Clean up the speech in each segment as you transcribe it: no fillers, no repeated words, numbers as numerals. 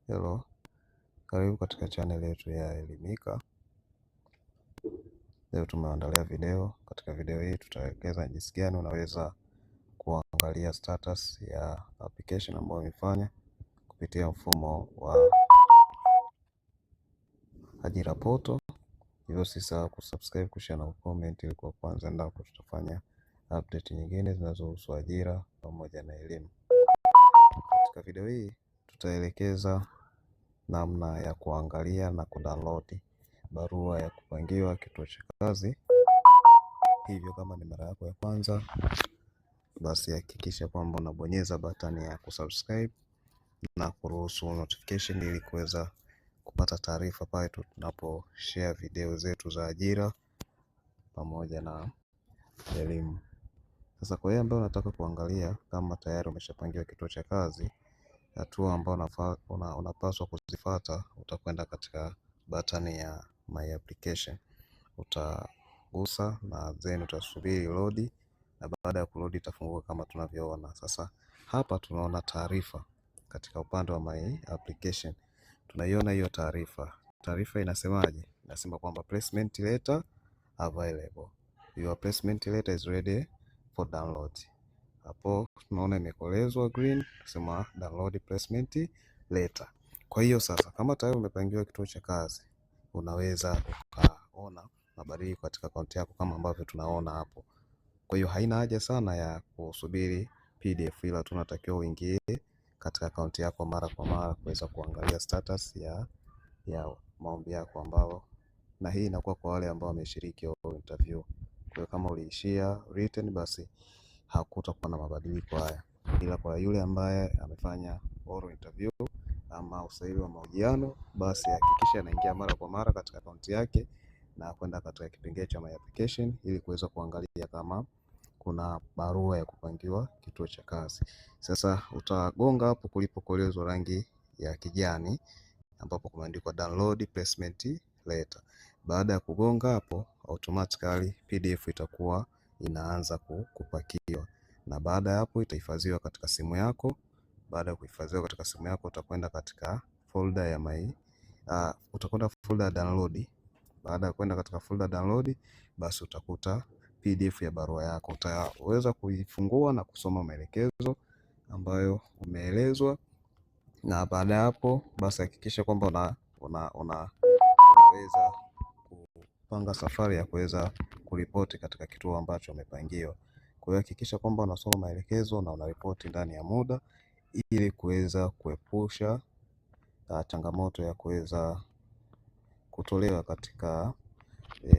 Hello, karibu katika channel yetu ya Elimika. Leo tumeandalia video. Katika video hii tutaelekeza jinsi gani unaweza kuangalia status ya application ambayo umefanya kupitia mfumo wa ajira portal. Hivyo usisahau kusubscribe, kushare na comment ili kwa kwanza endapo tutafanya update nyingine zinazohusu ajira pamoja na elimu. Katika video hii tutaelekeza namna ya kuangalia na kudownload barua ya kupangiwa kituo cha kazi. Hivyo kama ni mara yako ya kwanza, basi hakikisha kwamba unabonyeza button ya kusubscribe na kuruhusu notification ili kuweza kupata taarifa pale tunapo share video zetu za ajira pamoja na elimu. Sasa kwa yeye ambaye unataka kuangalia kama tayari umeshapangiwa kituo cha kazi, hatua ambayo unapaswa kuzifuata, utakwenda katika button ya my application, utagusa na then utasubiri load, na baada ya kuload itafunguka kama tunavyoona. Sasa hapa tunaona taarifa katika upande wa my application, tunaiona hiyo taarifa. Taarifa inasemaje? Inasema kwamba placement letter available, your placement letter is ready for download. Hapo tunaona imekolezwa green kusema download placement letter. Kwa hiyo sasa kama tayari umepangiwa kituo cha kazi, unaweza ukaona mabadiliko katika akaunti yako kama ambavyo tunaona hapo. Kwa hiyo haina haja sana ya kusubiri PDF, ila tunatakiwa uingie katika akaunti yako mara kwa mara kuweza kuangalia status ya maombi yako ambao, na hii inakuwa kwa wale ambao wameshiriki interview. Kwa hiyo kama uliishia written, basi hakutakuwa na mabadiliko haya, ila kwa yule ambaye amefanya oral interview ama usaili wa mahojiano, basi hakikisha anaingia mara kwa mara katika akaunti yake na kwenda katika kipengele cha my application ili kuweza kuangalia kama kuna barua ya kupangiwa kituo cha kazi. Sasa utagonga hapo kulipokolezwa rangi ya kijani ambapo kumeandikwa download placement letter. Baada ya kugonga hapo, automatically PDF itakuwa inaanza kupakiwa, na baada ya hapo itahifadhiwa katika simu yako. Baada ya kuhifadhiwa katika simu yako, utakwenda katika folder ya utakwenda folder download. Baada ya kwenda katika folder download, basi utakuta PDF ya barua yako. Utaweza kuifungua na kusoma maelekezo ambayo umeelezwa, na baada ya hapo basi hakikisha kwamba unaweza kupanga safari ya kuweza kuripoti katika kituo ambacho umepangiwa. Kwa hiyo hakikisha kwamba unasoma maelekezo na unaripoti ndani ya muda ili kuweza kuepusha changamoto ya kuweza kutolewa katika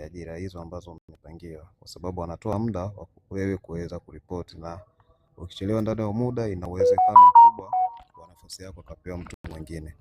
ajira hizo ambazo umepangiwa, kwa sababu wanatoa muda wa wewe kuweza kuripoti, na ukichelewa ndani ya muda ina uwezekano mkubwa wa nafasi yako kapewa mtu mwingine.